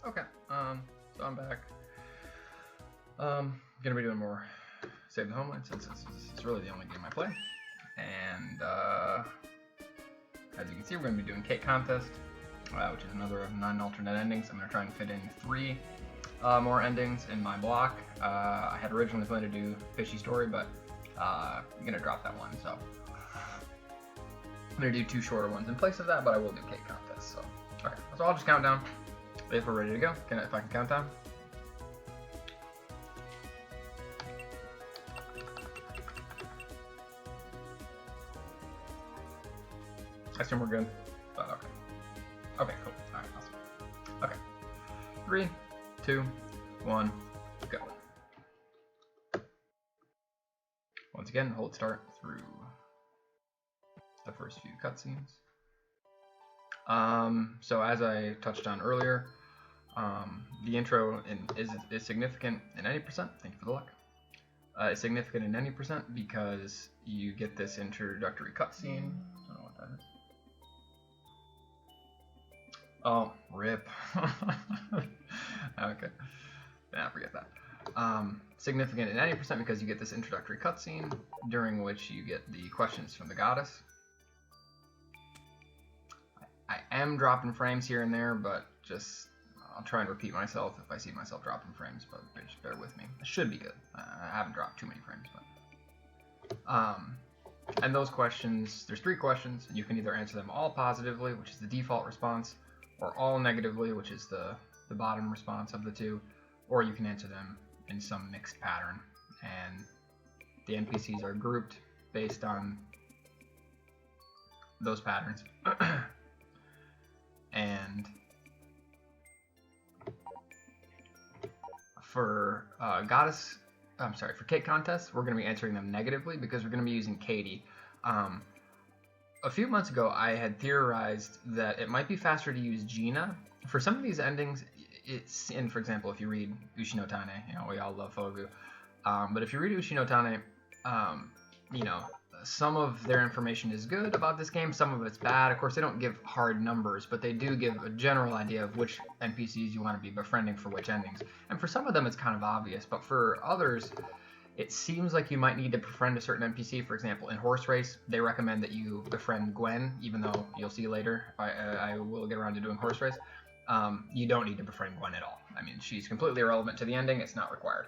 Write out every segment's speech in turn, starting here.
Okay, so I'm back. Gonna be doing more Save the Homeland since this is really the only game I play. And as you can see, we're gonna be doing Cake Contest, which is another of 9 alternate endings. I'm gonna try and fit in 3 more endings in my block. I had originally planned to do Fishy Story, but I'm gonna drop that one, so I'm gonna do 2 shorter ones in place of that, but I will do Cake Contest. So, okay, so I'll just count down if we're ready to go. If I can count down. I assume we're good. But okay. Okay, cool. Alright, awesome. Okay. 3, 2, 1, go. Once again, hold start through the first few cutscenes. So as I touched on earlier, the intro is significant in any percent. Thank you for the luck. It's significant in any percent because you get this introductory cutscene. I don't know what that is. Oh, rip. Okay. Yeah, forget that. Significant in any percent because you get this introductory cutscene during which you get the questions from the goddess. I am dropping frames here and there, but just I'll try and repeat myself if I see myself dropping frames, but just bear with me. It should be good. I haven't dropped too many frames, but and those questions, there's 3 questions, and you can either answer them all positively, which is the default response, or all negatively, which is the bottom response of the 2, or you can answer them in some mixed pattern. And the NPCs are grouped based on those patterns. And for for Cake Contest, we're going to be answering them negatively because we're going to be using Katie. A few months ago, I had theorized that it might be faster to use Gina. For some of these endings, for example, if you read Ushi no Tane, we all love Fogu. But if you read Ushi no Tane, some of their information is good about this game, some of it's bad. Of course, they don't give hard numbers, but they do give a general idea of which NPCs you want to be befriending for which endings. And for some of them, it's kind of obvious, but for others, it seems like you might need to befriend a certain NPC. For example, in Horse Race, they recommend that you befriend Gwen, even though you'll see later, I will get around to doing Horse Race. You don't need to befriend Gwen at all. I mean, she's completely irrelevant to the ending. It's not required.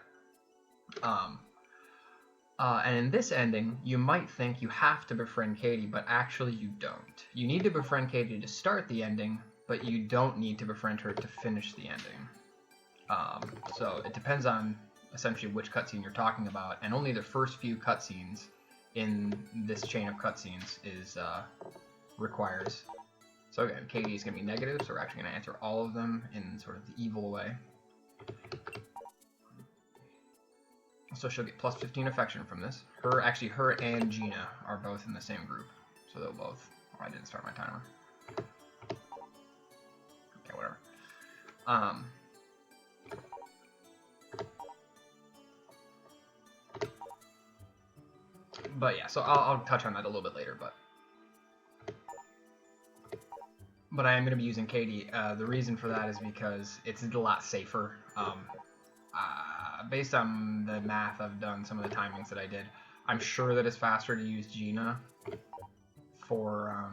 And in this ending, you might think you have to befriend Katie, but actually you don't. You need to befriend Katie to start the ending, but you don't need to befriend her to finish the ending. So it depends on essentially which cutscene you're talking about, and only the first few cutscenes in this chain of cutscenes requires. So again, Katie is going to be negative, so we're actually going to answer all of them in sort of the evil way. So she'll get plus 15 affection from this. Her and Gina are both in the same group, so they'll both. Oh, I didn't start my timer. Okay, whatever. But yeah, so I'll touch on that a little bit later, but I am going to be using Katie. The reason for that is because it's a lot safer. Based on the math I've done, some of the timings that I did, I'm sure that it's faster to use Gina for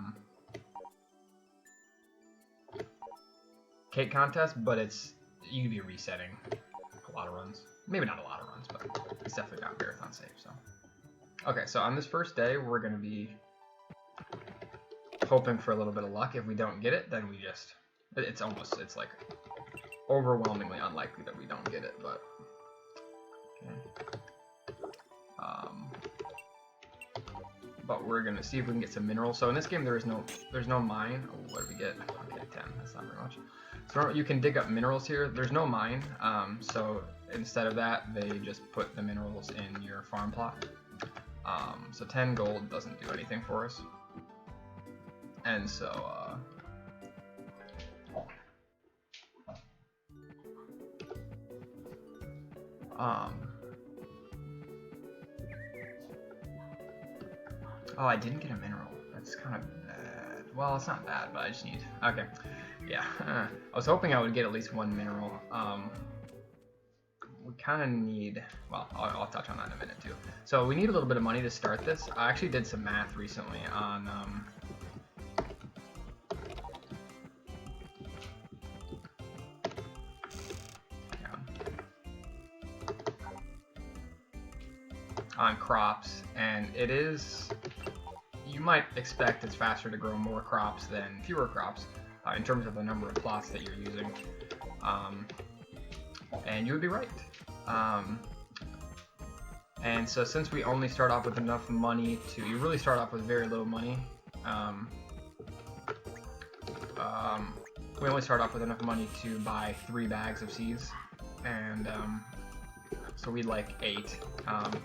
Cake Contest, but you could be resetting a lot of runs. Maybe not a lot of runs, but it's definitely not marathon safe. So, okay, so on this first day, we're going to be hoping for a little bit of luck. If we don't get it, then it's like overwhelmingly unlikely that we don't get it, but okay. But we're gonna see if we can get some minerals. So in this game, there's no mine. Oh, what did we get? Okay, 10. That's not very much. So you can dig up minerals here. There's no mine. So instead of that, they just put the minerals in your farm plot. So 10 gold doesn't do anything for us. And so oh, I didn't get a mineral. That's kind of bad. Well, it's not bad, but I just need. Okay. Yeah, I was hoping I would get at least one mineral. We kind of need, well, I'll touch on that in a minute too. So we need a little bit of money to start this. I actually did some math recently on crops, and it is, you might expect it's faster to grow more crops than fewer crops in terms of the number of plots that you're using, and you would be right. And so since we only start off with enough money to, you really start off with very little money, we only start off with enough money to buy 3 bags of seeds, and so we'd like 8,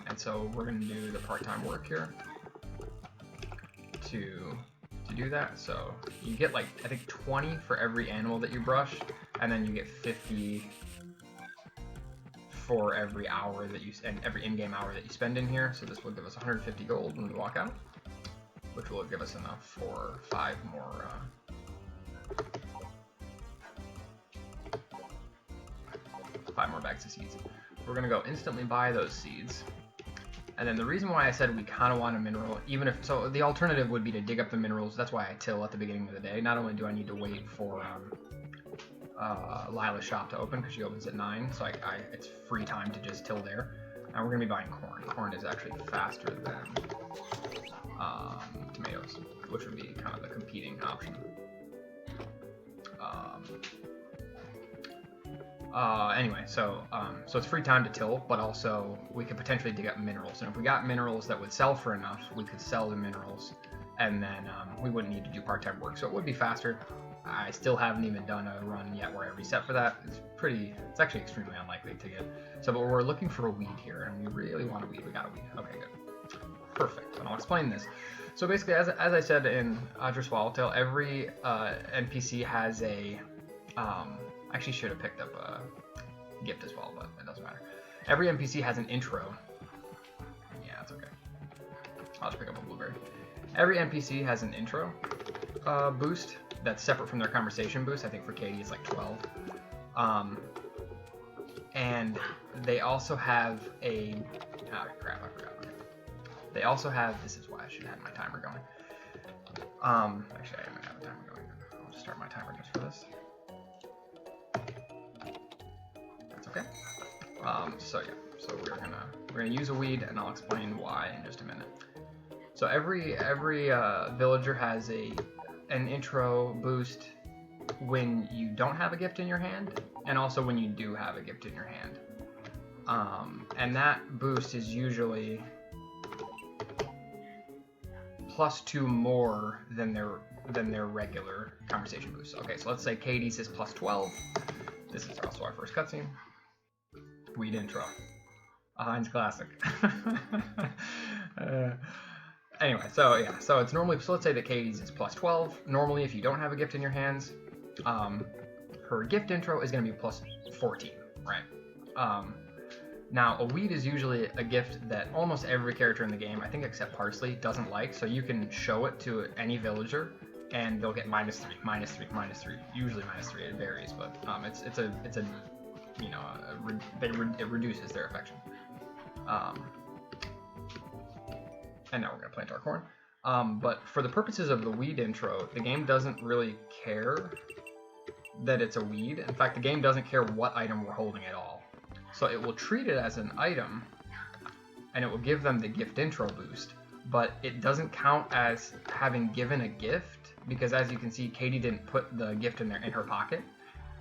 and so we're going to do the part-time work here to do that. So you get like, I think 20 for every animal that you brush, and then you get 50 for every hour that you, and every in-game hour that you spend in here. So this will give us 150 gold when we walk out, which will give us enough for 5 more bags of seeds. We're gonna go instantly buy those seeds. And then the reason why I said we kind of want a mineral, even if, so the alternative would be to dig up the minerals. That's why I till at the beginning of the day. Not only do I need to wait for Lila's shop to open, because she opens at 9, so it's free time to just till there. And we're gonna be buying corn. Corn is actually faster than tomatoes, which would be kind of the competing option. Anyway, so it's free time to till, but also we could potentially dig up minerals. And if we got minerals that would sell for enough, we could sell the minerals, and then we wouldn't need to do part-time work. So it would be faster. I still haven't even done a run yet where I reset for that. It's actually extremely unlikely to get. So, but we're looking for a weed here, and we really want a weed. We got a weed. Okay, good. Perfect. And I'll explain this. So basically, as I said in Adra Swallowtail, every NPC has a... actually should have picked up a gift as well, but it doesn't matter. Every NPC has an intro. Yeah, it's okay. I'll just pick up a blueberry. Every NPC has an intro boost that's separate from their conversation boost. I think for Katie it's like 12. And they also have a... Oh, crap, I forgot. Okay. They also have... This is why I should have had my timer going. Actually, I am going to have a timer going. I'll just start my timer just for this. Okay. So yeah, so we're gonna use a weed, and I'll explain why in just a minute. So every villager has an intro boost when you don't have a gift in your hand, and also when you do have a gift in your hand. And that boost is usually +2 more than their regular conversation boost. Okay, so let's say Katie's is +12. This is also our first cutscene. Weed intro. A Heinz classic. Anyway, so yeah, so it's normally, so let's say that Katie's is +12. Normally, if you don't have a gift in your hands, her gift intro is going to be +14, right? Now, a weed is usually a gift that almost every character in the game, I think except Parsley, doesn't like, so you can show it to any villager, and they'll get -3, -3, -3. Usually -3, it varies, but it's a you know, it reduces their affection. And now we're going to plant our corn. But for the purposes of the weed intro, the game doesn't really care that it's a weed. In fact, the game doesn't care what item we're holding at all. So it will treat it as an item, and it will give them the gift intro boost, but it doesn't count as having given a gift, because as you can see, Katie didn't put the gift in her pocket.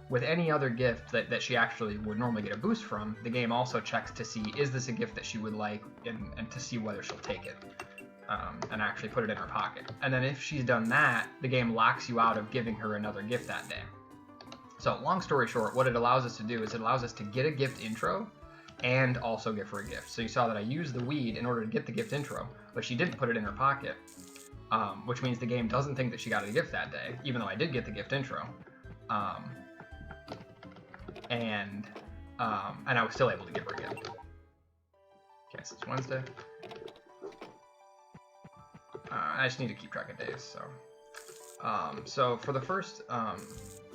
With any other gift that she actually would normally get a boost from, the game also checks to see, is this a gift that she would like, and to see whether she'll take it, and actually put it in her pocket. And then if she's done that, the game locks you out of giving her another gift that day. So long story short, what it allows us to do is it allows us to get a gift intro and also give her a gift. So you saw that I used the weed in order to get the gift intro, but she didn't put it in her pocket, which means the game doesn't think that she got a gift that day, even though I did get the gift intro. And I was still able to give her a gift. Okay, so it's Wednesday. I just need to keep track of days, so. So for the first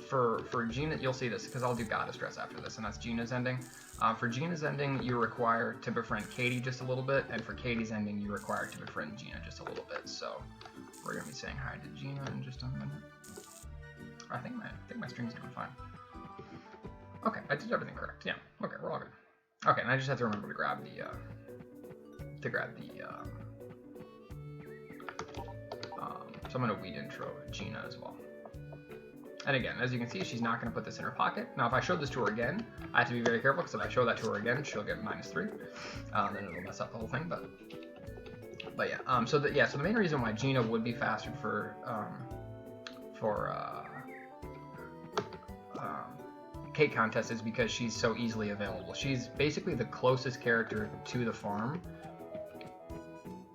for Gina, you'll see this because I'll do Goddess Dress after this, and that's Gina's ending. For Gina's ending, you're required to befriend Katie just a little bit, and for Katie's ending, you're required to befriend Gina just a little bit. So we're gonna be saying hi to Gina in just a minute. I think my stream's doing fine. Okay, I did everything correct. Yeah. Okay, we're all good. Okay, and I just have to remember to grab the so I'm gonna weed intro Gina as well. And again, as you can see, she's not gonna put this in her pocket. Now, if I show this to her again, I have to be very careful because if I show that to her again, she'll get -3. Then it'll mess up the whole thing. But yeah. So the main reason why Gina would be faster for cake contest is because she's so easily available. She's basically the closest character to the farm,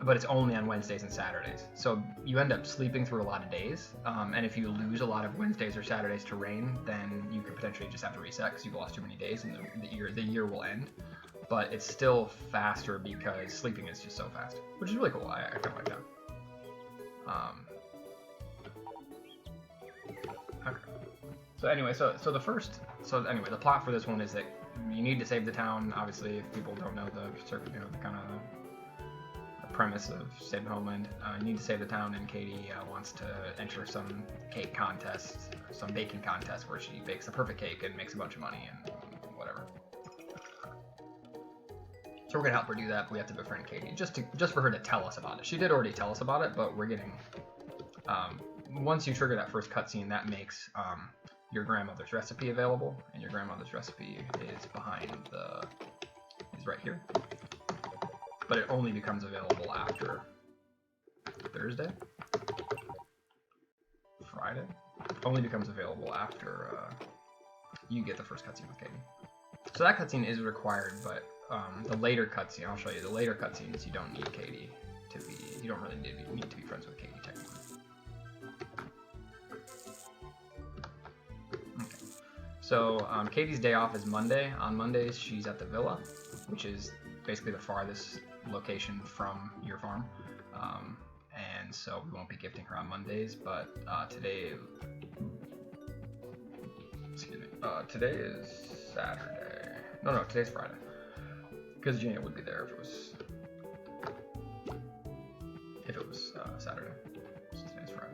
but it's only on Wednesdays and Saturdays. So you end up sleeping through a lot of days, and if you lose a lot of Wednesdays or Saturdays to rain, then you could potentially just have to reset because you've lost too many days, and the year will end. But it's still faster because sleeping is just so fast, which is really cool. I kind of like that. Okay. So anyway, the plot for this one is that you need to save the town. Obviously, if people don't know the kind of premise of saving Homeland, you need to save the town, and Katie wants to enter some cake contest, some baking contest, where she bakes the perfect cake and makes a bunch of money and whatever. So we're gonna help her do that. But we have to befriend Katie just for her to tell us about it. She did already tell us about it, but we're getting once you trigger that first cutscene, that makes your grandmother's recipe available, and your grandmother's recipe is right here. But it only becomes available after Thursday, Friday. Only becomes available after you get the first cutscene with Katie. So that cutscene is required, but the later cutscene, I'll show you. The later cutscenes, you don't need Katie to be. You don't really need to be friends with Katie technically. Okay. So Katie's day off is Monday. On Mondays, she's at the villa, which is basically the farthest location from your farm, and so we won't be gifting her on Mondays, but today is Saturday. No, today's Friday, because Gina would be there if it was Saturday. So today's Friday.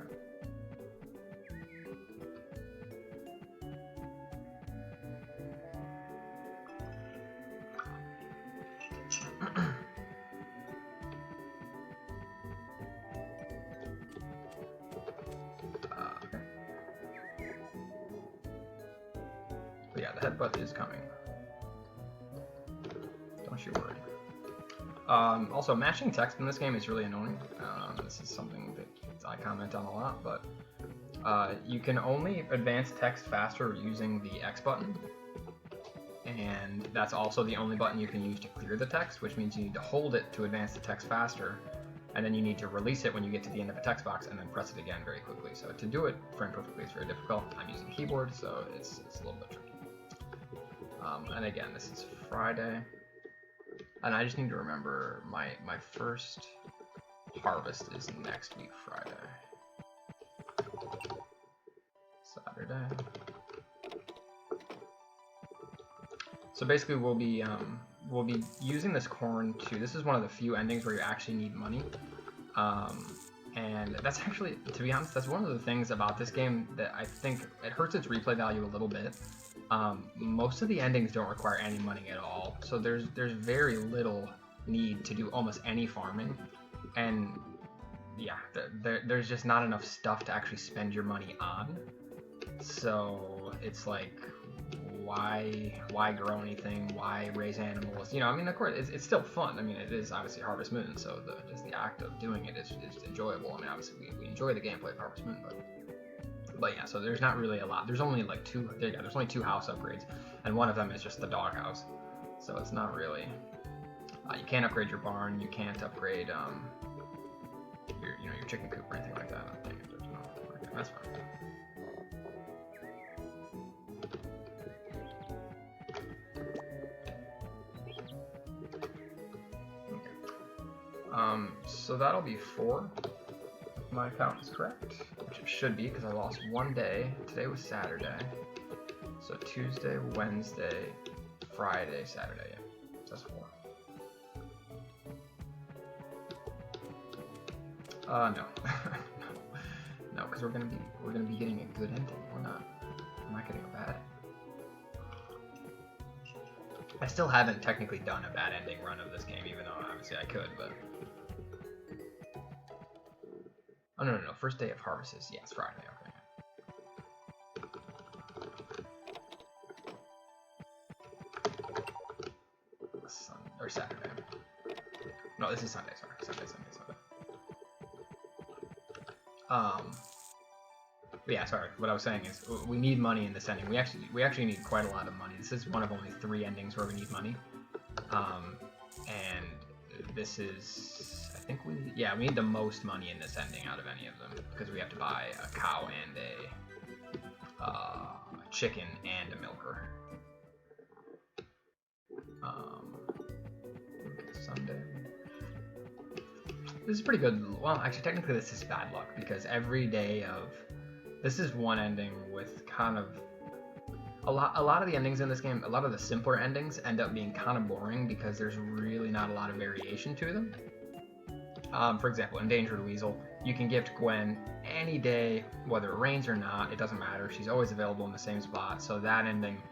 But yeah, the headbutt is coming. Don't you worry. Also, matching text in this game is really annoying. This is something that I comment on a lot, but you can only advance text faster using the X button, and that's also the only button you can use to clear the text, which means you need to hold it to advance the text faster, and then you need to release it when you get to the end of a text box, and then press it again very quickly. So to do it frame perfectly is very difficult. I'm using the keyboard, so it's a little bit tricky. And again, this is Friday, and I just need to remember my first harvest is next week Friday. Saturday. So basically we'll be using this corn to, this is one of the few endings where you actually need money. And that's actually, to be honest, that's one of the things about this game that I think it hurts its replay value a little bit. Most of the endings don't require any money at all, so there's very little need to do almost any farming, and yeah, there's just not enough stuff to actually spend your money on. So it's like, why grow anything? Why raise animals? You know, I mean, of course, it's still fun. I mean, it is obviously Harvest Moon, so just the act of doing it is enjoyable. I mean, obviously we enjoy the gameplay of Harvest Moon, but yeah, so there's not really a lot. There's only like there's only 2 house upgrades, and one of them is just the doghouse. So it's not really. You can't upgrade your barn. You can't upgrade your chicken coop or anything like that. I think there's no. Okay, that's fine. Okay. So that'll be 4. My count is correct, which it should be, because I lost one day. Today was Saturday. So Tuesday, Wednesday, Friday, Saturday. Yeah, so that's 4. No. No, because we're gonna be getting a good ending. We're not getting a bad. I still haven't technically done a bad ending run of this game, even though obviously I could, but. Oh no, first day of harvest is, yeah, it's Friday, okay. Or Saturday. No, this is Sunday, sorry. Sunday. But yeah, sorry. What I was saying is we need money in this ending. We actually need quite a lot of money. This is one of only 3 endings where we need money. And this is, I think we need the most money in this ending out of any of them, because we have to buy a cow and a chicken and a milker. Sunday. This is pretty good. Well, actually, technically, this is bad luck, because every day of this is one ending with kind of a lot of the endings in this game. A lot of the simpler endings end up being kind of boring because there's really not a lot of variation to them. For example, Endangered Weasel, you can gift Gwen any day, whether it rains or not. It doesn't matter. She's always available in the same spot. So that ending,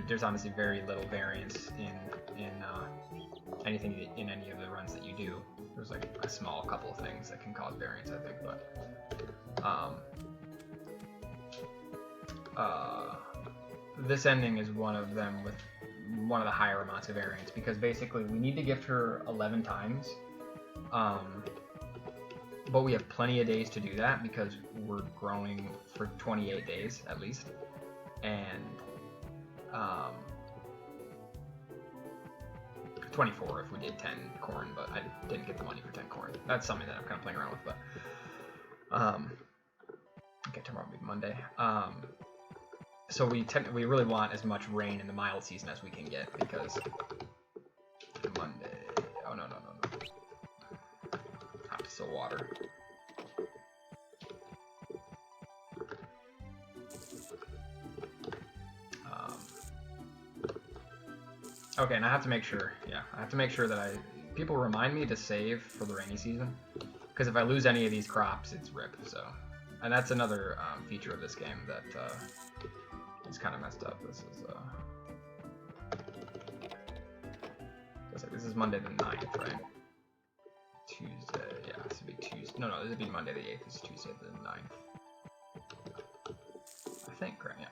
there's honestly very little variance in anything in any of the runs that you do. There's like a small couple of things that can cause variance, I think, but this ending is one of them with one of the higher amounts of variance, because basically we need to gift her 11 times, but we have plenty of days to do that because we're growing for 28 days at least, and 24 if we did 10 corn, but I didn't get the money for 10 corn. That's something that I'm kind of playing around with, but okay, tomorrow will be Monday. So we really want as much rain in the mild season as we can get, because Monday. Oh no. Have to still water. Okay, and I have to make sure. Yeah, I have to make sure that people remind me to save for the rainy season, because if I lose any of these crops, it's rip. So, and that's another feature of this game that is kind of messed up. This is Monday the 9th, right? Tuesday, yeah, this would be Tuesday. No, this would be Monday the 8th. This is Tuesday the 9th. I think, right? Yeah.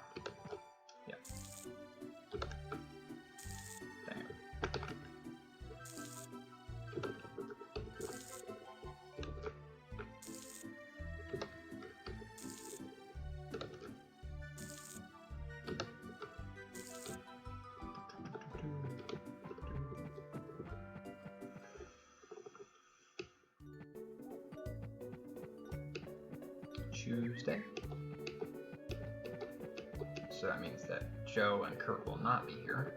Tuesday. So that means that Joe and Kurt will not be here.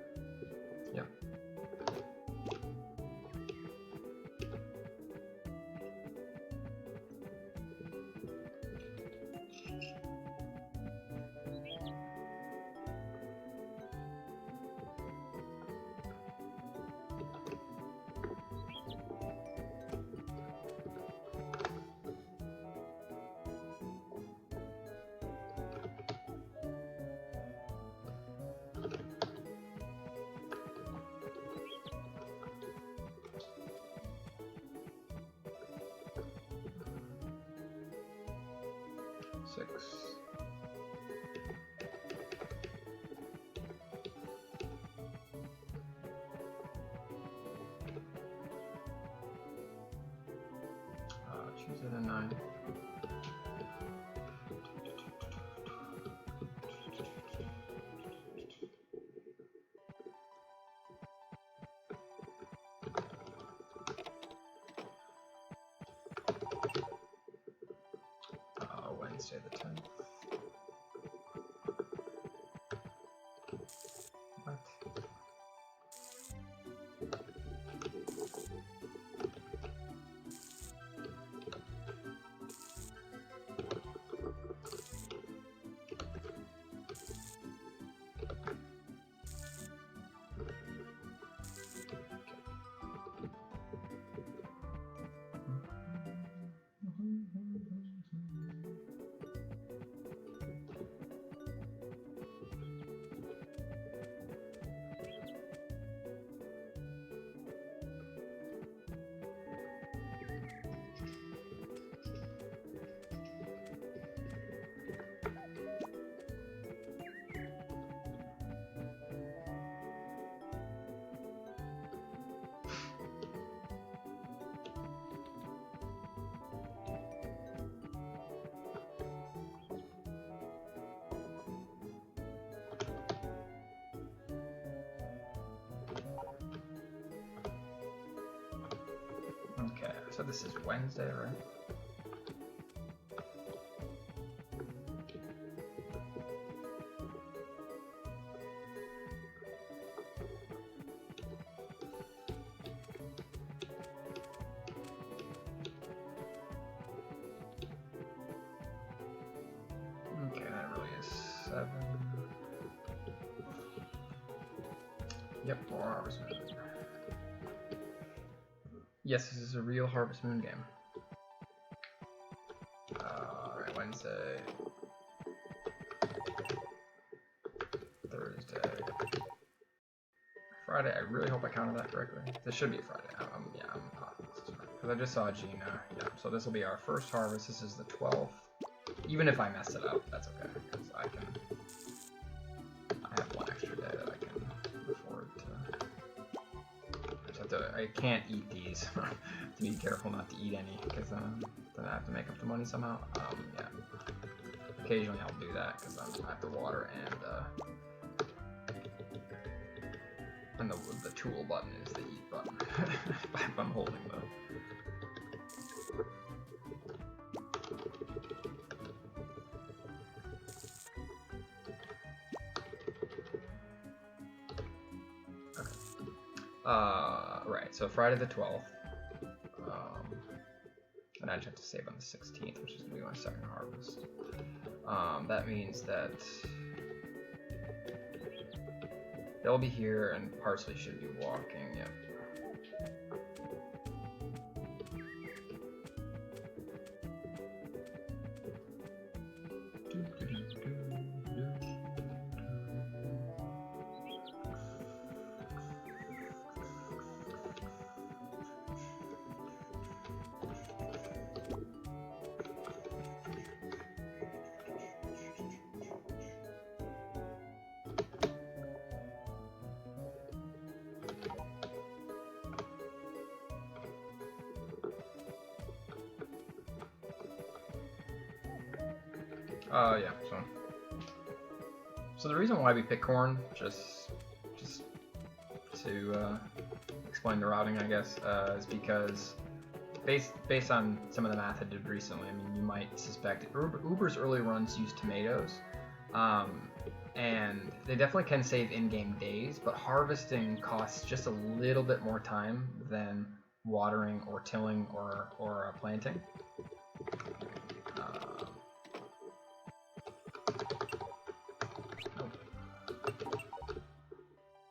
Yep. Tuesday the 9th. Wednesday the 10th. What? So this is Wednesday, right? Okay, that really is 7. Yep, more Harvest Moon. Yes, this is a real Harvest Moon game. Alright, Wednesday, Thursday, Friday. I really hope I counted that correctly. This should be Friday. Yeah, I'm positive this is Friday. Because I just saw Gina. Yeah, so this will be our first harvest. This is the 12th. Even if I mess it up, that's okay. Because I have one extra day that I can afford to. I can't eat these. To be careful not to eat any, because then I have to make up the money somehow. Yeah. Occasionally I'll do that because I have to water and the tool button is the eat button. If I'm holding the. Right, so Friday the 12th, and I just have to save on the 16th, which is going to be my second harvest. That means that they'll be here and Parsley should be walking, yep. Yeah, so the reason why we pick corn, just to explain the routing, I guess, is because based on some of the math I did recently, I mean, you might suspect Uber's early runs use tomatoes, and they definitely can save in-game days, but harvesting costs just a little bit more time than watering or tilling or planting.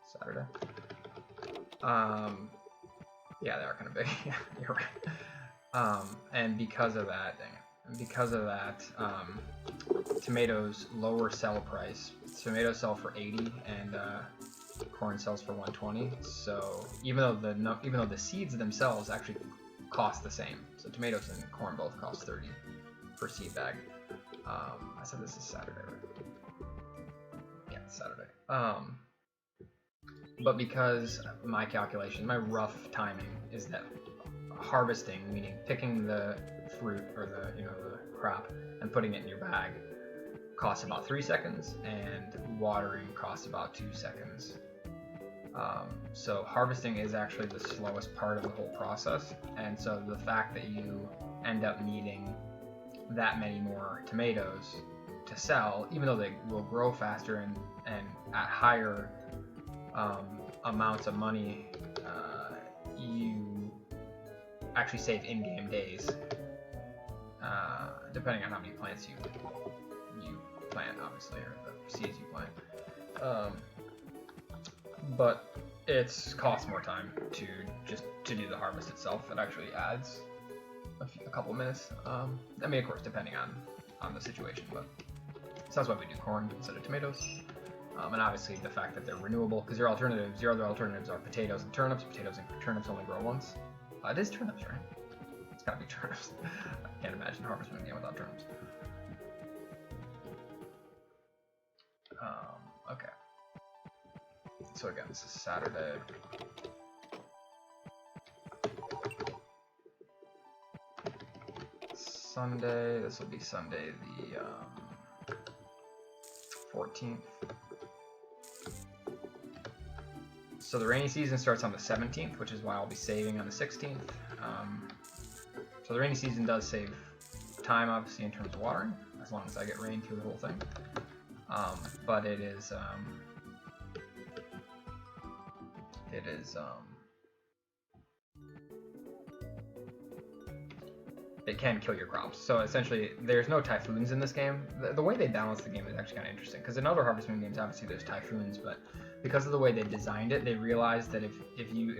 Saturday. Yeah, they are kind of big. Yeah, you're right. And because of that, tomatoes lower sell price. Tomatoes sell for 80, and corn sells for 120. So even though the seeds themselves actually cost the same, so tomatoes and corn both cost 30 per seed bag. I said this is Saturday, right? Yeah, it's Saturday. But because my calculation, my rough timing is that harvesting, meaning picking the fruit or the crop and putting it in your bag, costs about 3 seconds, and watering costs about 2 seconds. So harvesting is actually the slowest part of the whole process, and so the fact that you end up needing that many more tomatoes to sell, even though they will grow faster and at higher amounts of money, you actually save in-game days, depending on how many plants you plant, obviously, or the seeds you plant. But it costs more time to do the harvest itself. It actually adds a couple minutes. I mean, of course, depending on the situation, but so that's why we do corn instead of tomatoes. And obviously the fact that they're renewable, because your other alternatives are potatoes and turnips. Potatoes and turnips only grow once. It is turnips, right? It's gotta be turnips. I can't imagine Harvest Moon game without turnips. Okay. So again, this is Saturday. Sunday, this will be Sunday the 14th. So the rainy season starts on the 17th, which is why I'll be saving on the 16th. So the rainy season does save time, obviously, in terms of watering, as long as I get rain through the whole thing. But it is it can kill your crops. So essentially, there's no typhoons in this game. The way they balance the game is actually kind of interesting, because in other Harvest Moon games, obviously there's typhoons, but because of the way they designed it, they realized that if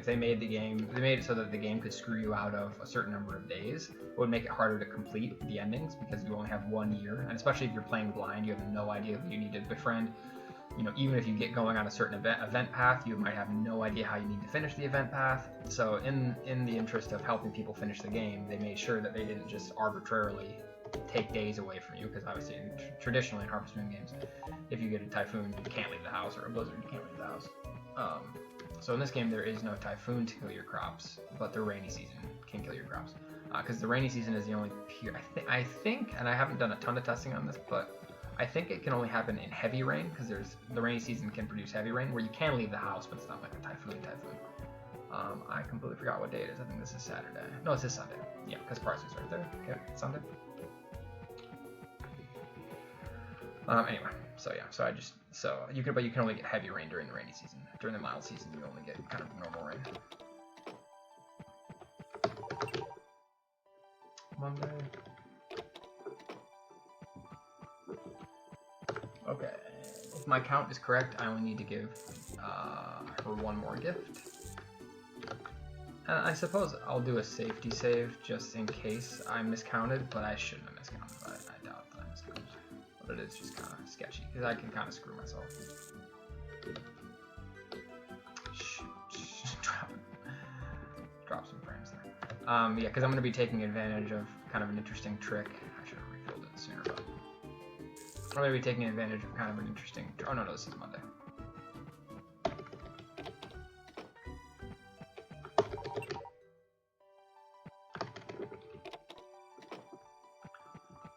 they made it so that the game could screw you out of a certain number of days, it would make it harder to complete the endings, because you only have 1 year, and especially if you're playing blind, you have no idea who you need to befriend. You know, even if you get going on a certain event path, you might have no idea how you need to finish the event path. So in the interest of helping people finish the game, they made sure that they didn't just arbitrarily take days away from you, because obviously traditionally in Harvest Moon games, if you get a typhoon, you can't leave the house, or a blizzard, you can't leave the house. So in this game, there is no typhoon to kill your crops, but the rainy season can kill your crops, because the rainy season is the only period. I think, and I haven't done a ton of testing on this, but I think it can only happen in heavy rain, because the rainy season can produce heavy rain where you can leave the house, but it's not like a typhoon. I completely forgot what day it is. I think this is Saturday. No, it's this Sunday. Yeah, because Parsley's right there. Okay, Sunday. Anyway, so yeah, but you can only get heavy rain during the rainy season. During the mild season, you only get kind of normal rain. Monday. Okay, if my count is correct, I only need to give her 1 more gift. And I suppose I'll do a safety save just in case I miscounted, but I shouldn't have miscounted. I doubt that I miscounted. But it is just kind of sketchy, because I can kind of screw myself. Drop some frames there. Yeah, because I'm going to be taking advantage of kind of an interesting trick. I should have refilled it sooner, but I'm going to be taking advantage of kind of an interesting... Oh, no, this is Monday.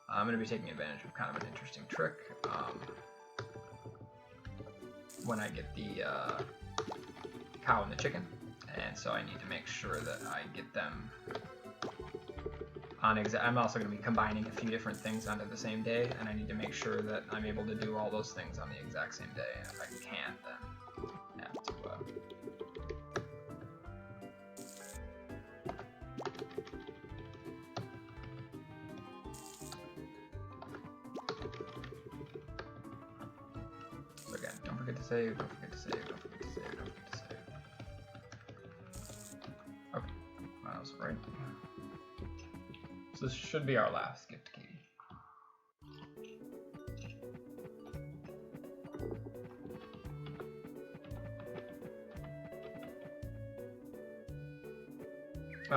I'm going to be taking advantage of kind of an interesting trick when I get the cow and the chicken, and so I need to make sure that I get them on I'm also going to be combining a few different things onto the same day, and I need to make sure that I'm able to do all those things on the exact same day, and if I can't, then I have to so again, don't forget to save, don't forget to save, don't forget to save, don't forget to save. Okay, that was right. So this should be our last gift, Katie.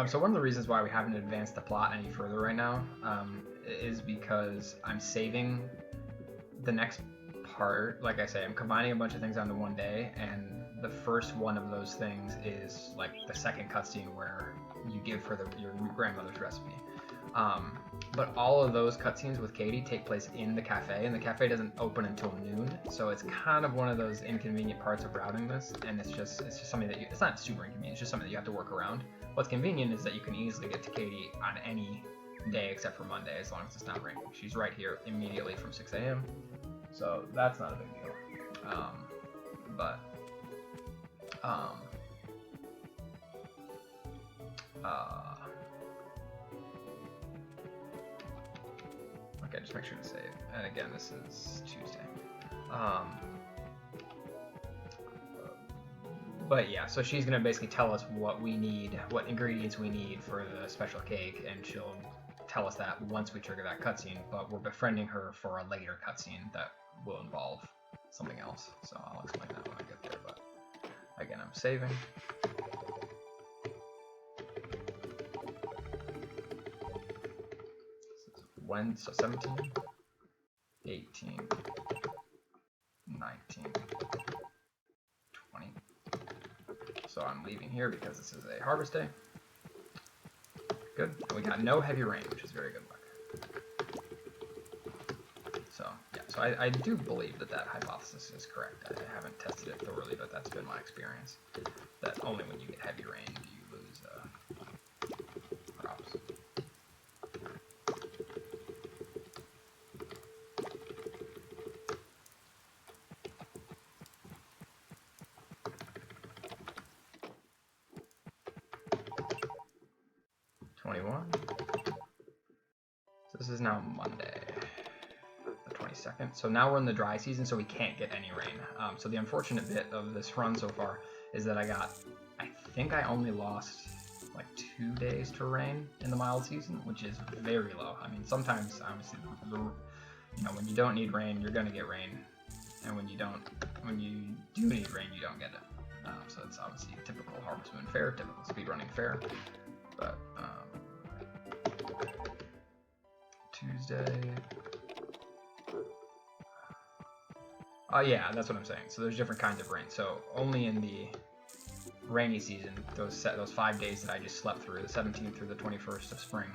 So one of the reasons why we haven't advanced the plot any further right now is because I'm saving the next part. Like I say, I'm combining a bunch of things onto one day, and the first one of those things is like the second cutscene where you give her your grandmother's recipe. But all of those cutscenes with Katie take place in the cafe, and the cafe doesn't open until noon, so it's kind of one of those inconvenient parts of routing this, and it's just something that it's not super inconvenient, it's just something that you have to work around. What's convenient is that you can easily get to Katie on any day except for Monday, as long as it's not raining. She's right here immediately from 6 a.m., so that's not a big deal. Okay, just make sure to save. And again, this is Tuesday. But yeah, so she's gonna basically tell us what we need, what ingredients we need for the special cake, and she'll tell us that once we trigger that cutscene, but we're befriending her for a later cutscene that will involve something else. So I'll explain that when I get there, but again, I'm saving. So 17, 18, 19, 20. So I'm leaving here because this is a harvest day. Good. And we got no heavy rain, which is very good luck. So yeah, so I do believe that hypothesis is correct. I haven't tested it thoroughly, but that's been my experience. That only when you get heavy rain do you lose crops. 21. So this is now Monday, the 22nd. So now we're in the dry season, so we can't get any rain. So the unfortunate bit of this run so far is that I think I only lost like 2 days to rain in the mild season, which is very low. I mean, sometimes obviously, when you don't need rain, you're gonna get rain, and when you do need rain, you don't get it. So it's obviously typical Harvest Moon fare, typical speedrunning fare. But Tuesday. Yeah, that's what I'm saying. So there's different kinds of rain. So only in the rainy season, those 5 days that I just slept through, the 17th through the 21st of spring,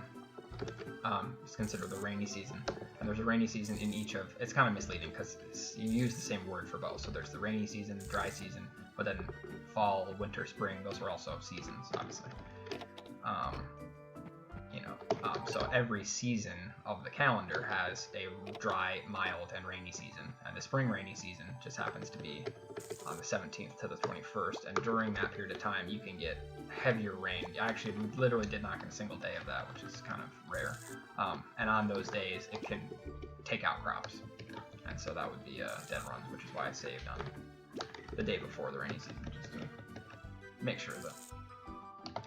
is considered the rainy season. And there's a rainy season in each of. It's kind of misleading because you use the same word for both. So there's the rainy season, the dry season, but then fall, winter, spring, those are also seasons, obviously. So every season of the calendar has a dry, mild, and rainy season, and the spring rainy season just happens to be on the 17th to the 21st, and during that period of time you can get heavier rain. I actually literally did not get a single day of that, which is kind of rare, and on those days it can take out crops, and so that would be dead runs, which is why I saved on the day before the rainy season, just to make sure that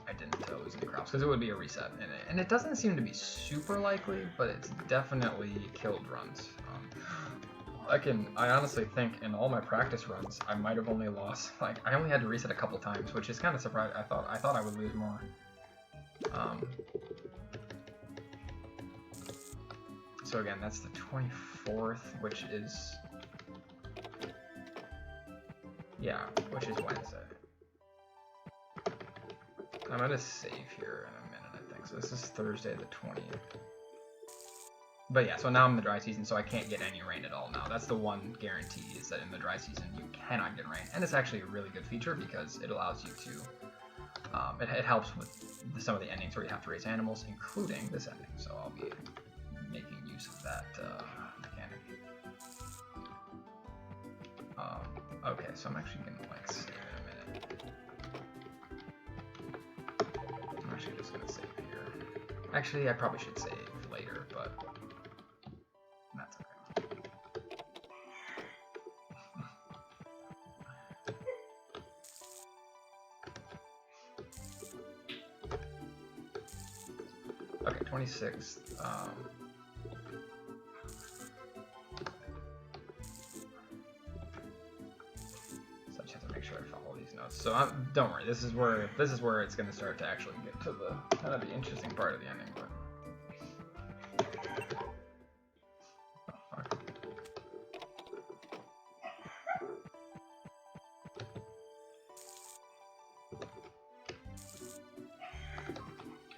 I didn't lose any crops, because it would be a reset, and it doesn't seem to be super likely, but it's definitely killed runs. I honestly think in all my practice runs, I might have only lost, I only had to reset a couple times, which is kind of surprising. I thought I would lose more. So again, that's the 24th, which is Wednesday. I'm gonna save here in a minute, I think. So this is Thursday the 20th. But yeah, so now I'm in the dry season, so I can't get any rain at all now. That's the one guarantee, is that in the dry season you cannot get rain. And it's actually a really good feature because it allows you to, it helps with some of the endings where you have to raise animals, including this ending. So I'll be making use of that mechanic. Okay, so I'm actually gonna save in a minute. I'm actually just gonna save here. Actually, I probably should save later, but that's okay. Okay, 26th. So I just have to make sure I follow these notes. So don't worry. This is where it's going to start to actually get to the kind of the interesting part of the ending. But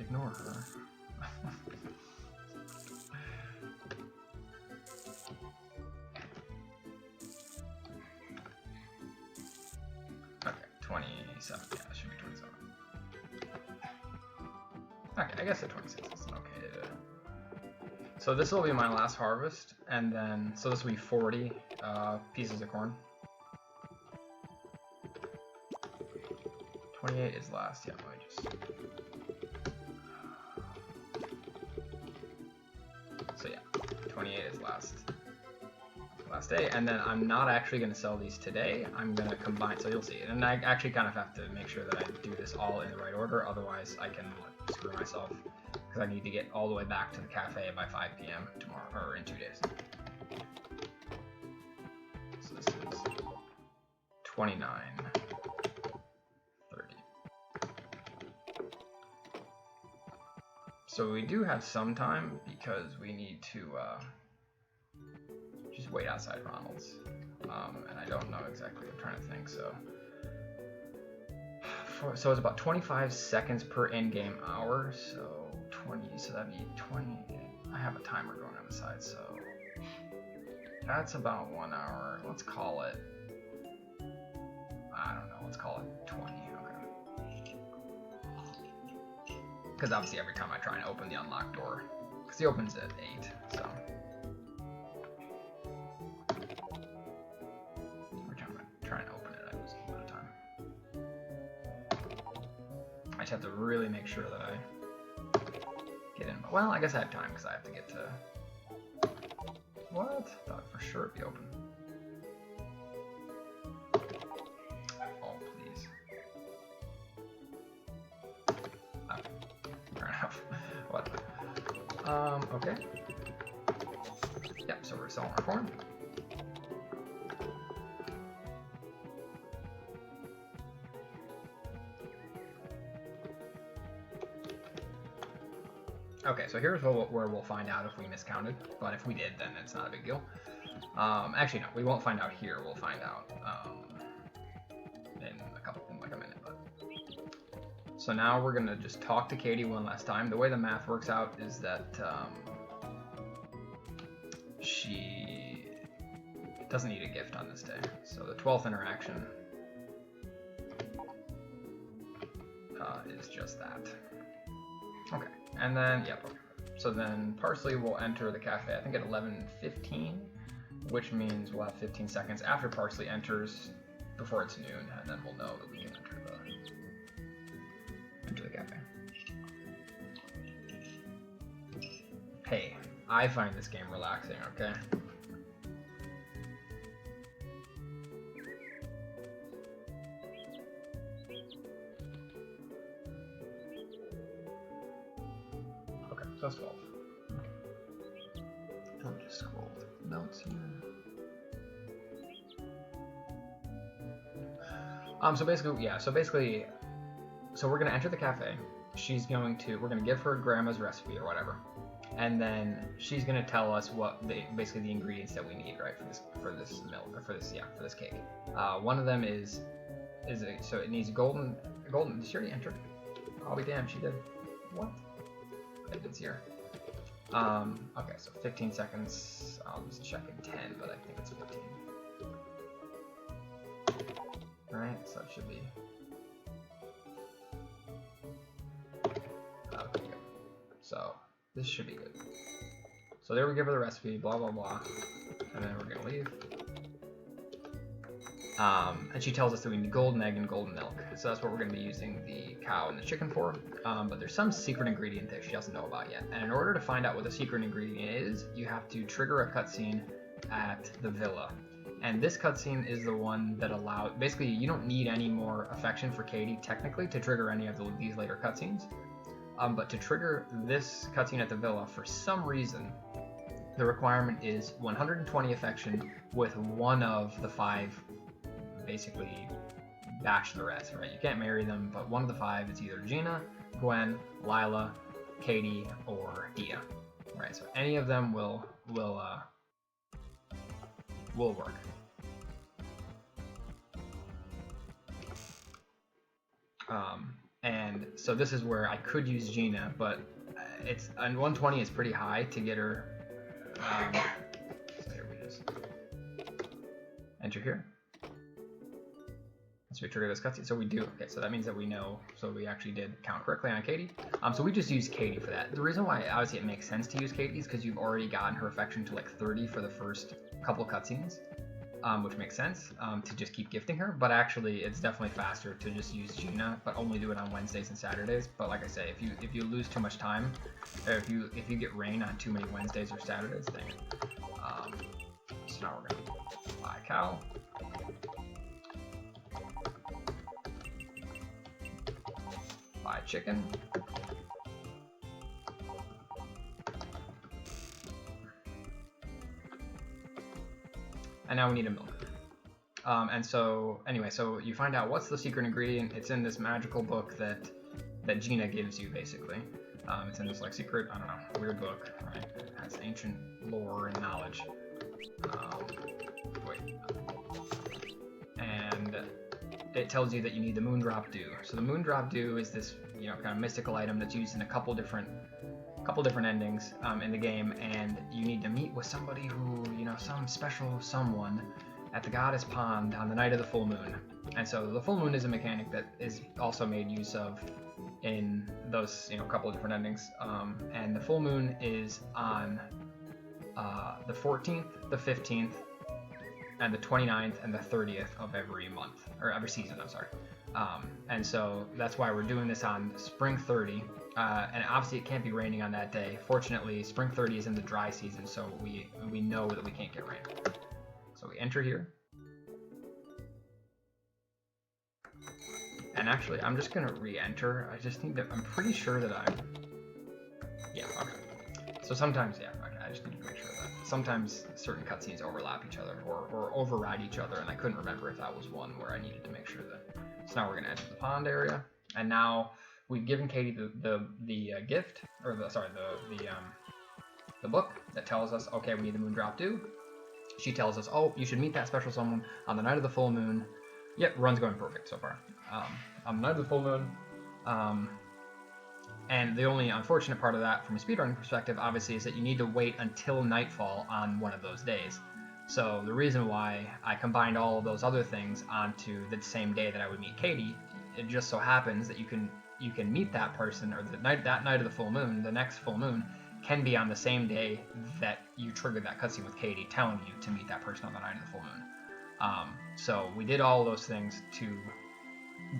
ignore her. Okay, 27. Yeah, it should be 27. Okay, I guess the 26 is okay. So this will be my last harvest, and then so this will be 40 pieces of corn. 28 is last. Yeah, let me just. So yeah, 28 is last day, and then I'm not actually going to sell these today. I'm going to combine, so you'll see it. And I actually kind of have to make sure that I do this all in the right order, otherwise I can screw myself, because I need to get all the way back to the cafe by 5 p.m. tomorrow, or in 2 days. So this is 29, 30. So we do have some time, because we need to just wait outside Ronald's, and I don't know exactly. I'm trying to think. So it's about 25 seconds per in-game hour. So 20. So that'd be 20. I have a timer going on the side, so that's about 1 hour. Let's call it. I don't know. Let's call it 20. Okay. Because obviously every time I try and open the unlocked door, because he opens at 8, so. Trying to open it, I lose a little bit of time. I just have to really make sure that I get in. Well, I guess I have time because I have to get to. What? Thought for sure it'd be open. Oh, please. Okay. Fair enough. What? Okay. Yep, so we're selling our corn. Okay, so here's where we'll find out if we miscounted, but if we did, then it's not a big deal. Actually, no, we won't find out here. We'll find out in like a minute. But so now we're gonna just talk to Katie one last time. The way the math works out is that she doesn't need a gift on this day. So the 12th interaction is just that. Okay. And then, yep. So then Parsley will enter the cafe, I think at 11:15, which means we'll have 15 seconds after Parsley enters before it's noon, and then we'll know that we can enter the cafe. Hey, I find this game relaxing, okay? So that's 12. I'll just scroll the notes here. So we're gonna enter the cafe. We're gonna give her grandma's recipe or whatever, and then she's gonna tell us what basically the ingredients that we need, right, for this milk or for this cake. One of them so it needs golden. Did she already enter? I'll be damned, she did. What? I didn't see her. Okay, so 15 seconds. I'll just check in 10, but I think it's 15. Alright, so it should be. Okay, good. So this should be good. So there we give her the recipe, blah blah blah, and then we're gonna leave. And she tells us that we need golden egg and golden milk. So that's what we're going to be using the cow and the chicken for. But there's some secret ingredient that she doesn't know about yet. And in order to find out what the secret ingredient is, you have to trigger a cutscene at the villa. And this cutscene is the one that allows... Basically, you don't need any more affection for Katie, technically, to trigger any of these later cutscenes. But to trigger this cutscene at the villa, for some reason, the requirement is 120 affection with one of the 5... basically bachelorettes, right? You can't marry them, but one of the 5 is either Gina, Gwen, Lila, Katie, or Dia, right? So any of them will work. And so this is where I could use Gina, but it's and 120 is pretty high to get her. So here we just enter here. So we trigger this cutscene. So we do. Okay, so that means that we know. So we actually did count correctly on Katie. So we just used Katie for that. The reason why obviously it makes sense to use Katie is because you've already gotten her affection to like 30 for the first couple cutscenes, which makes sense to just keep gifting her. But actually, it's definitely faster to just use Gina, but only do it on Wednesdays and Saturdays. But like I say, if you lose too much time, or if you get rain on too many Wednesdays or Saturdays, then so now we're gonna buy a cow. Buy chicken. And now we need a milk. And so, anyway, so you find out what's the secret ingredient. It's in this magical book that Gina gives you, basically. It's in this, like, secret, I don't know, weird book, right? It has ancient lore and knowledge. And it tells you that you need the Moondrop Dew. So the Moondrop Dew is this, kind of mystical item that's used in a couple different endings in the game, and you need to meet with somebody who, some special someone at the Goddess Pond on the night of the full moon. And so the full moon is a mechanic that is also made use of in those, couple of different endings. And the full moon is on the 14th, the 15th, and the 29th and the 30th of every month, or every season, I'm sorry. And so that's why we're doing this on spring 30. And obviously it can't be raining on that day. Fortunately, spring 30 is in the dry season, so we know that we can't get rain. So we enter here. And actually, I'm just gonna re-enter. I just need to, I'm pretty sure that yeah, okay. So sometimes, yeah, okay, I just need to make sure that sometimes certain cutscenes overlap each other or override each other, and I couldn't remember if that was one where I needed to make sure that. So now we're gonna enter the pond area, and now we've given Katie the gift, or the book that tells us, okay, we need the moon drop due. She tells us, oh, you should meet that special someone on the night of the full moon. Yep, run's going perfect so far. On the night of the full moon, and the only unfortunate part of that from a speedrunning perspective, obviously, is that you need to wait until nightfall on one of those days. So the reason why I combined all of those other things onto the same day that I would meet Katie, it just so happens that you can meet that person, or that night of the full moon, the next full moon, can be on the same day that you triggered that cutscene with Katie telling you to meet that person on the night of the full moon. So we did all those things to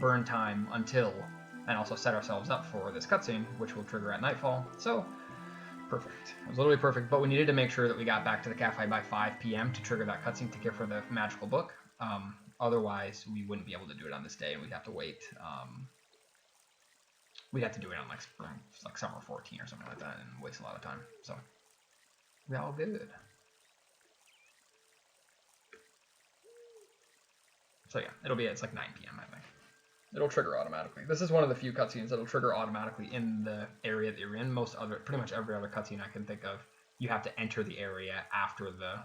burn time until, and also set ourselves up for this cutscene, which will trigger at nightfall. So perfect. It was literally perfect, but we needed to make sure that we got back to the cafe by 5 p.m. to trigger that cutscene to get for the magical book. Otherwise, we wouldn't be able to do it on this day, and we'd have to wait. We'd have to do it on like spring, like summer 14 or something like that, and waste a lot of time. So we all good. So yeah, it's like 9 p.m. I think. It'll trigger automatically. This is one of the few cutscenes that'll trigger automatically in the area that you're in. Pretty much every other cutscene I can think of, you have to enter the area after the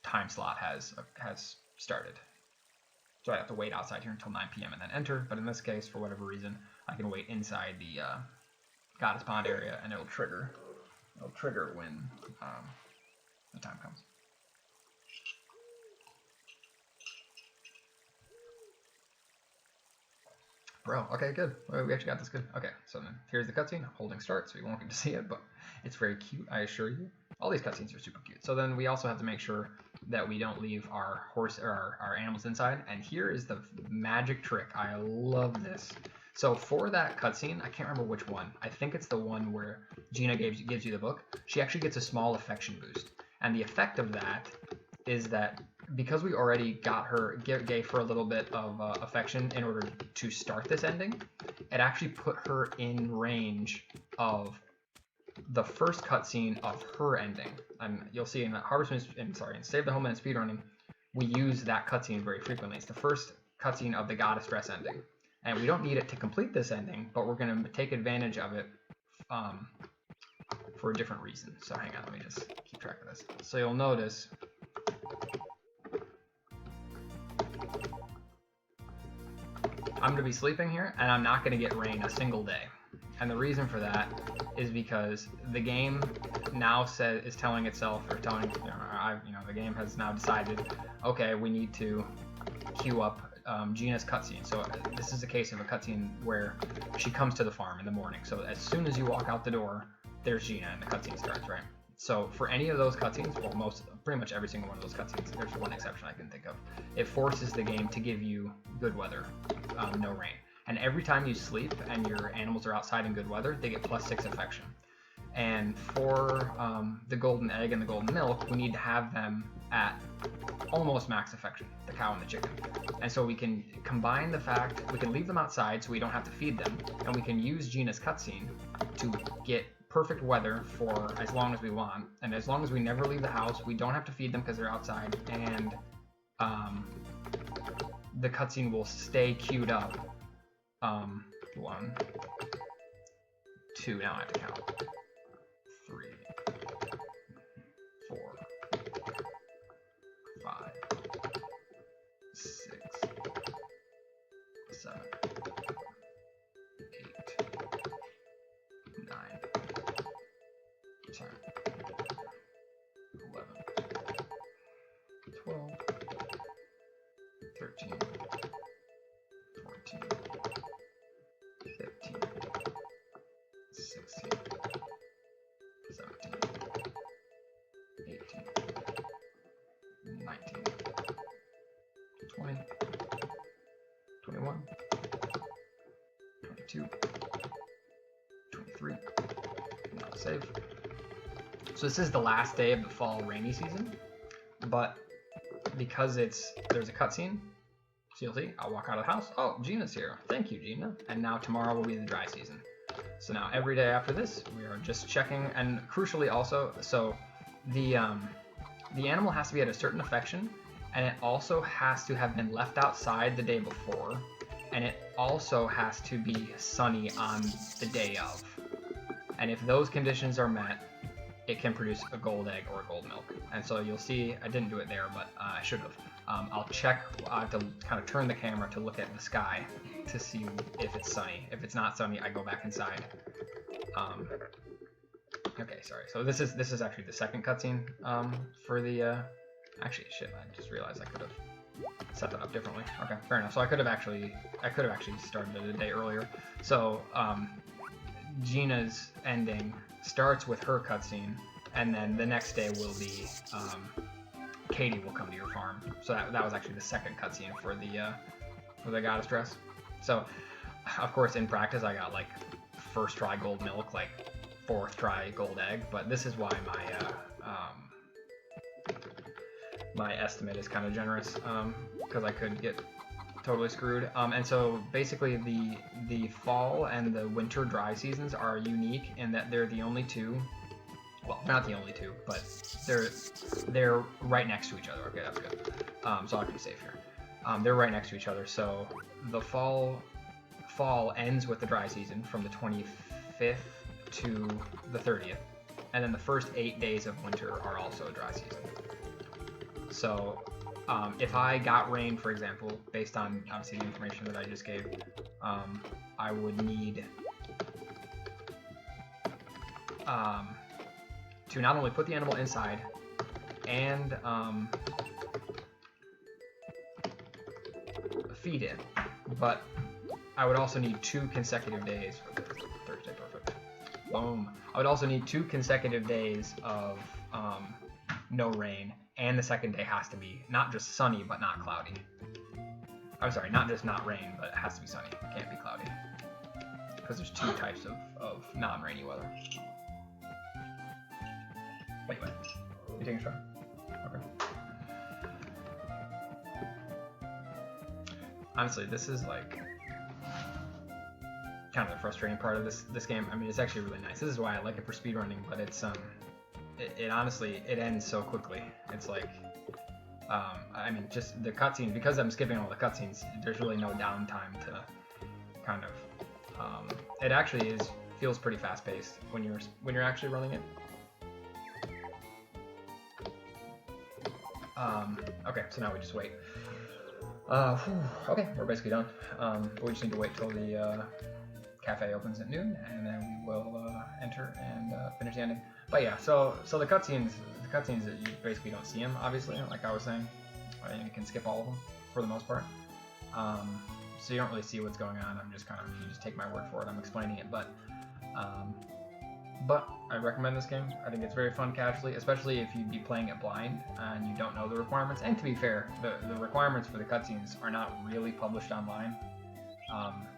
time slot has started. So I have to wait outside here until 9 p.m. and then enter. But in this case, for whatever reason, I can wait inside the Goddess Pond area, and it'll trigger. It'll trigger when the time comes. Bro, okay, good. Well, we actually got this good. Okay, so then here's the cutscene. I'm holding start, so you won't get to see it, but it's very cute, I assure you. All these cutscenes are super cute. So then we also have to make sure that we don't leave our horse or our animals inside. And here is the magic trick. I love this. So for that cutscene, I can't remember which one. I think it's the one where Gina gives you the book. She actually gets a small affection boost. And the effect of that is that because we already gave her a little bit of affection in order to start this ending, it actually put her in range of the first cutscene of her ending. And you'll see in Save the Homeland speedrunning, we use that cutscene very frequently. It's the first cutscene of the Goddess Dress ending. And we don't need it to complete this ending, but we're going to take advantage of it for a different reason. So hang on, let me just keep track of this. So you'll notice I'm going to be sleeping here, and I'm not going to get rain a single day. And the reason for that is because the game now is telling itself, or telling, the game has now decided, okay, we need to queue up Gina's cutscene. So this is a case of a cutscene where she comes to the farm in the morning. So as soon as you walk out the door, there's Gina, and the cutscene starts, right? So for any of those cutscenes, well, pretty much every single one of those cutscenes, there's one exception I can think of, it forces the game to give you good weather, no rain. And every time you sleep and your animals are outside in good weather, they get +6 affection. And for the golden egg and the golden milk, we need to have them at almost max affection, the cow and the chicken. And so we can combine the fact, we can leave them outside so we don't have to feed them, and we can use Gina's cutscene to get perfect weather for as long as we want. And as long as we never leave the house, we don't have to feed them because they're outside, and the cutscene will stay queued up. 1, 2, now I have to count. 3, 4, 5, 6, 7, 8, 9, sorry, 11, 12, 13, 14, 15, 16, 17, 18, 19, 20, 21, 22, 23. Now save. So this is the last day of the fall rainy season, but because there's a cutscene, so you'll see, I'll walk out of the house. Oh, Gina's here. Thank you, Gina. And now tomorrow will be the dry season. So now every day after this, we are just checking, and crucially also, so the animal has to be at a certain affection, and it also has to have been left outside the day before, and it also has to be sunny on the day of. And if those conditions are met, it can produce a gold egg or a gold milk. And so you'll see, I didn't do it there, but I should have. I'll check to kind of turn the camera to look at the sky to see if it's sunny. If it's not sunny, I go back inside. Okay, sorry. So this is actually the second cutscene for the. Actually, shit! I just realized I could have set that up differently. Okay, fair enough. So I could have actually started it a day earlier. So Gina's ending starts with her cutscene, and then the next day will be Katie will come to your farm. So that was actually the second cutscene for the goddess dress. So of course in practice I got like first try gold milk, like fourth try gold egg, but this is why my estimate is kind of generous, because I could get totally screwed. And so basically the fall and the winter dry seasons are unique in that they're the only two, well, not the only two, but they're right next to each other. Okay, that's good. So I'll be safe here. They're right next to each other. So the fall ends with the dry season from the 25th to the 30th, and then the first 8 days of winter are also a dry season. So if I got rain, for example, based on obviously the information that I just gave, I would need to not only put the animal inside and feed it, but I would also need 2 consecutive days. Thursday, perfect. Boom. I would also need 2 consecutive days of no rain, and the second day has to be not just sunny but not cloudy. I'm sorry, not just not rain, but it has to be sunny. It can't be cloudy, because there's 2 types of non-rainy weather. Anyway, you taking a shot? Okay. Honestly, this is like kind of the frustrating part of this game. I mean, it's actually really nice. This is why I like it for speedrunning, but it's it honestly, it ends so quickly. It's like, I mean, just the cutscenes, because I'm skipping all the cutscenes, there's really no downtime to kind of, it actually feels pretty fast paced when you're actually running it. Okay, so now we just wait. Okay, we're basically done. We just need to wait till the cafe opens at noon, and then we will enter and finish the ending. But yeah, so the cutscenes that you basically don't see them, obviously, like I was saying. You can skip all of them for the most part. So you don't really see what's going on. I'm just you just take my word for it. I'm explaining it, but I recommend this game. I think it's very fun casually, especially if you'd be playing it blind and you don't know the requirements. And to be fair, the requirements for the cutscenes are not really published online.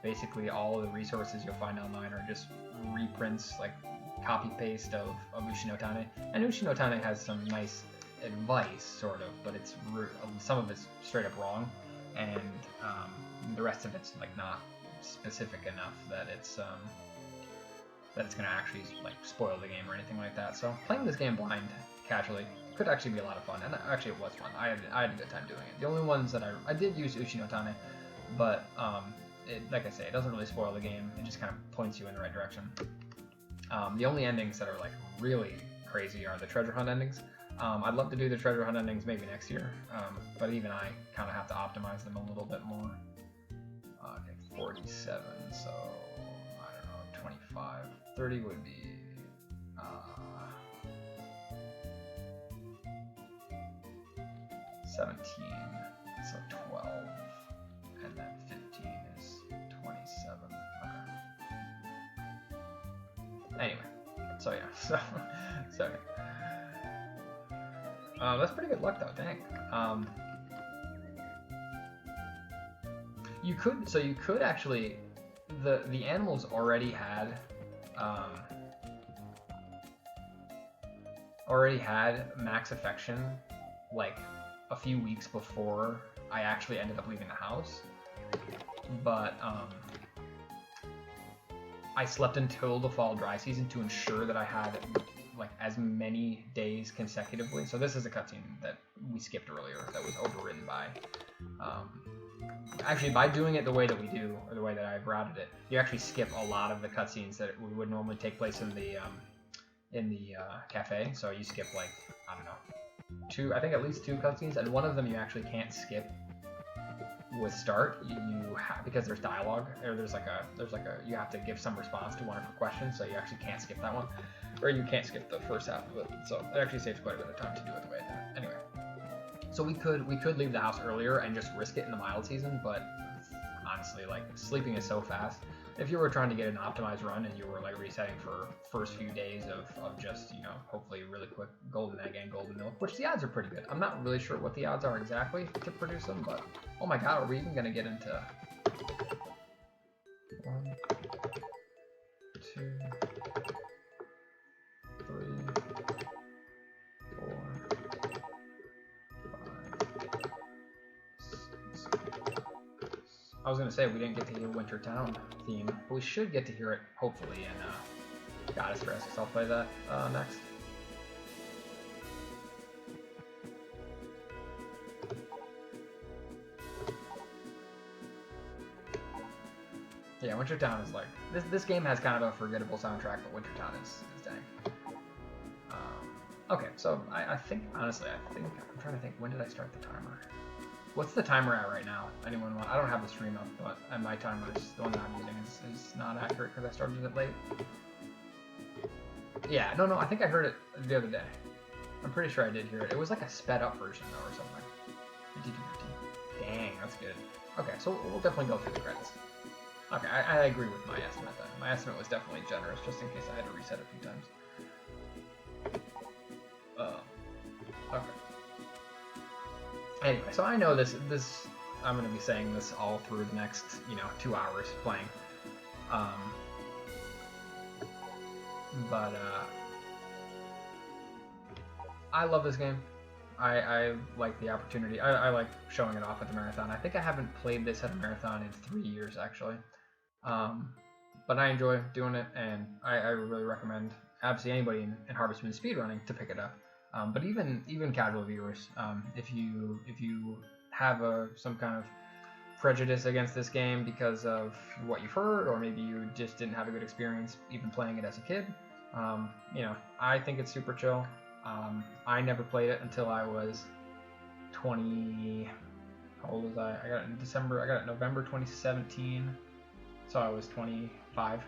Basically, all of the resources you'll find online are just reprints, like copy-paste of Ushi no Tane. And Ushi no Tane has some nice advice, sort of, but it's some of it's straight up wrong, and the rest of it's like not specific enough that it's going to actually like spoil the game or anything like that. So playing this game blind, casually, could actually be a lot of fun, and actually it was fun. I had a good time doing it. The only ones that I did use Ushi no Tane, but like I say, it doesn't really spoil the game. It just kind of points you in the right direction. The only endings that are like really crazy are the treasure hunt endings. I'd love to do the treasure hunt endings maybe next year, but even I kind of have to optimize them a little bit more. Okay, 47, so I don't know, 25, 30 would be 17, so 12, and then 15 is 27. Okay. Anyway, so yeah, so that's pretty good luck though, dang. You could actually, the animals already had max affection like a few weeks before I actually ended up leaving the house, but I slept until the fall dry season to ensure that I had like as many days consecutively. So this is a cutscene that we skipped earlier that was overridden by actually by doing it the way that we do, or the way that I've routed it, you actually skip a lot of the cutscenes that would normally take place in the cafe. So you skip like, I don't know, I think at least 2 cutscenes, and one of them you actually can't skip with start. Because there's dialogue, or there's like a you have to give some response to one of her questions, so you actually can't skip that one, or you can't skip the first half of it. So it actually saves quite a bit of time to do it the way that. Anyway, so we could leave the house earlier and just risk it in the mild season, but honestly, like, sleeping is so fast. If you were trying to get an optimized run and you were like resetting for first few days of just, you know, hopefully really quick golden egg and golden milk, which the odds are pretty good. I'm not really sure what the odds are exactly to produce them, but oh my god, are we even gonna get into 1, 2, 3, 4, 5, 6. I was gonna say we didn't get to hear Winter Town theme, but we should get to hear it hopefully in Goddess Dress, because I'll play that next. Yeah, Winter Town is like this game has kind of a forgettable soundtrack, but Winter Town is dang. Okay, so I think honestly I'm trying to think, when did I start the timer? What's the timer at right now? Anyone want? I don't have the stream up, but my timer is the one that I'm using is not accurate because I started it late. Yeah, no, I think I heard it the other day. I'm pretty sure I did hear it. It was like a sped up version though, or something. Dang, that's good. Okay, so we'll definitely go through the credits. Okay, I agree with my estimate then. My estimate was definitely generous, just in case I had to reset a few times. Okay. Anyway, so I know this I'm going to be saying this all through the next, 2 hours playing. But I love this game. I like the opportunity. I like showing it off at the marathon. I think I haven't played this at a marathon in 3 years, actually. But I enjoy doing it, and I really recommend, obviously, anybody in Harvest Moon speedrunning to pick it up. But even casual viewers, if you have some kind of prejudice against this game because of what you've heard, or maybe you just didn't have a good experience even playing it as a kid, I think it's super chill. I never played it until I was 20. How old was I? I got it in December. I got it in November 2017, so I was 25,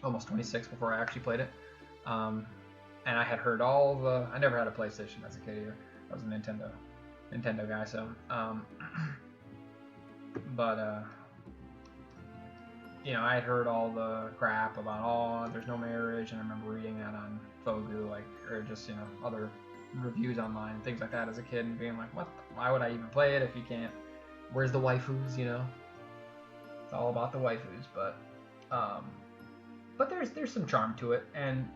almost 26 before I actually played it. And I had heard I never had a PlayStation as a kid either. I was a Nintendo guy, so, but, I had heard all the crap about, there's no marriage, and I remember reading that on Fogu, or just, other reviews online and things like that as a kid, and being like, why would I even play it if you can't, where's the waifus, It's all about the waifus, but there's some charm to it, and,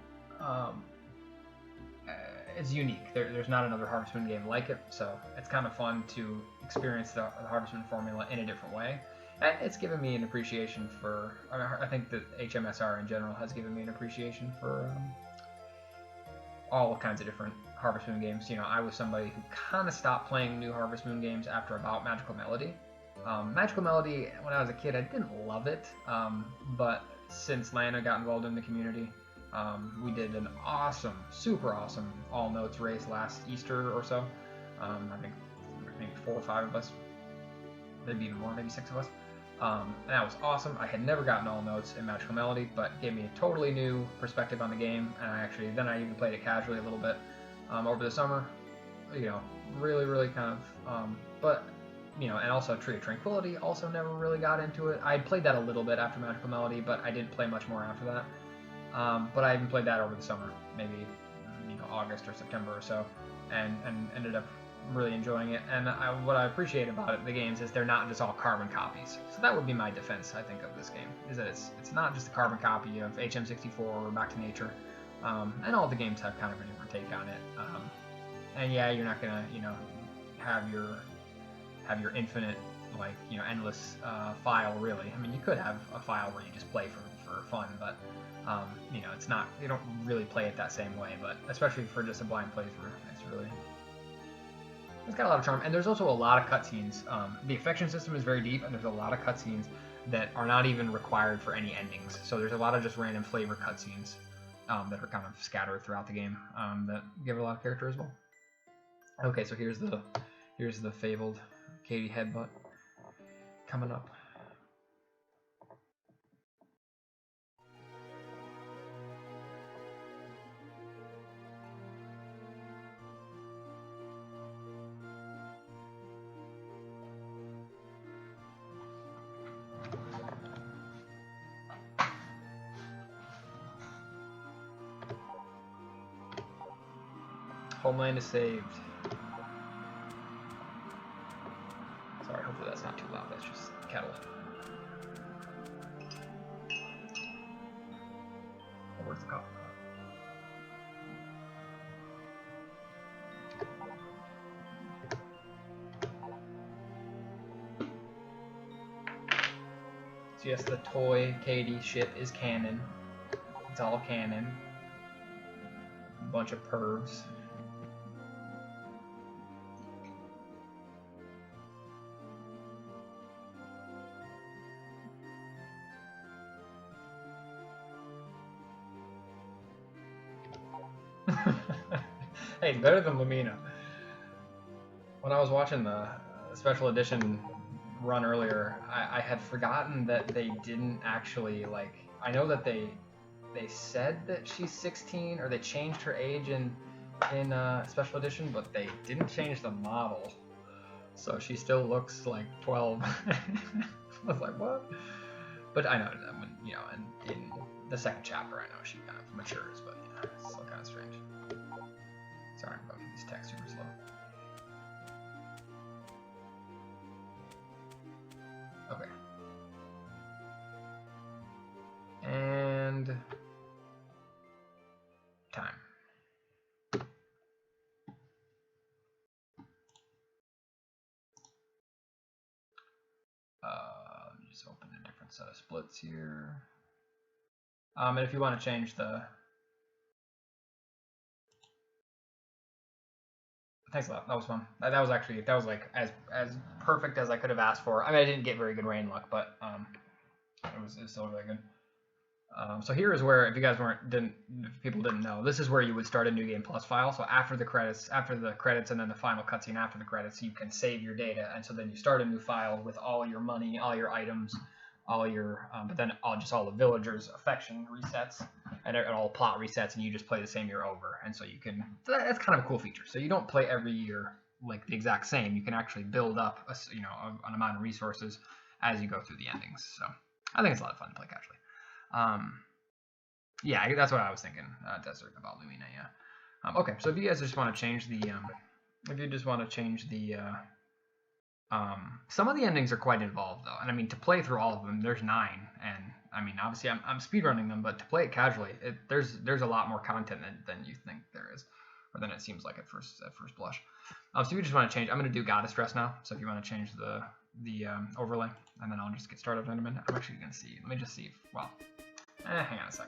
it's unique. There's not another Harvest Moon game like it, so it's kind of fun to experience the Harvest Moon formula in a different way. And it's given me an appreciation for, I think that HMSR in general has given me an appreciation for all kinds of different Harvest Moon games. I was somebody who kind of stopped playing new Harvest Moon games after about Magical Melody. Magical Melody, when I was a kid, I didn't love it, but since Lana got involved in the community, we did an awesome, super awesome all notes race last Easter or so. I think maybe 4 or 5 of us, maybe even more, maybe 6 of us. And that was awesome. I had never gotten all notes in Magical Melody, but gave me a totally new perspective on the game. And then I even played it casually a little bit over the summer. Really, really kind of, but and also Tree of Tranquility also never really got into it. I played that a little bit after Magical Melody, but I didn't play much more after that. But I even played that over the summer, maybe August or September or so, and ended up really enjoying it. And what I appreciate about it, the games, is they're not just all carbon copies. So that would be my defense, I think, of this game, is that it's not just a carbon copy of HM5 or Back to Nature. And all the games have kind of a different take on it. And yeah, you're not gonna, you know, have your infinite, like, you know, endless file, really. I mean, you could have a file where you just play for fun, but you know, it's not, you don't really play it that same way. But especially for just a blind playthrough, it's got a lot of charm. And there's also a lot of cutscenes. The affection system is very deep, and there's a lot of cutscenes that are not even required for any endings. So there's a lot of just random flavor cutscenes that are kind of scattered throughout the game that give it a lot of character as well. Okay, so here's the fabled Katie headbutt coming up. Homeland is saved. Sorry, hopefully that's not too loud. That's just kettle. Oh, where's the coffee pot? So yes, the toy Katie ship is canon. It's all canon. A bunch of pervs. Hey, it's better than Lumina. When I was watching the special edition run earlier, I had forgotten that they didn't actually, like, I know that they said that she's 16, or they changed her age in special edition, but they didn't change the model, so she still looks like 12. I was like, what? But I know, you know, and in the second chapter, I know she kind of matures, but yeah, it's still kind of strange. Sorry, I'm going these text super slow. Okay. And time. Let me just open a different set of splits here. And if you want to change the... Thanks a lot. That was fun. That was like as perfect as I could have asked for. I mean, I didn't get very good rain luck, but it was still really good. So here is where, if you guys if people didn't know, this is where you would start a new game plus file. So after the credits, and then the final cutscene after the credits, you can save your data, and so then you start a new file with all your money, all your items, all your, but then all the villagers' affection resets, and all plot resets, and you just play the same year over. And so you can, that's kind of a cool feature. So you don't play every year like the exact same. You can actually build up an amount of resources as you go through the endings. So I think it's a lot of fun to play casually. Yeah, that's what I was thinking. Desert about Lumina, yeah. Okay, so if you guys just want to change the, some of the endings are quite involved though, and I mean, to play through all of them, there's 9, and I mean, obviously I'm speedrunning them, but to play it casually, there's a lot more content than you think there is, or than it seems like at first blush. So if you just want to change, I'm going to do Goddess Dress now. So if you want to change the overlay, and then I'll just get started in a minute. I'm actually going to see. Let me just see. Hang on a sec.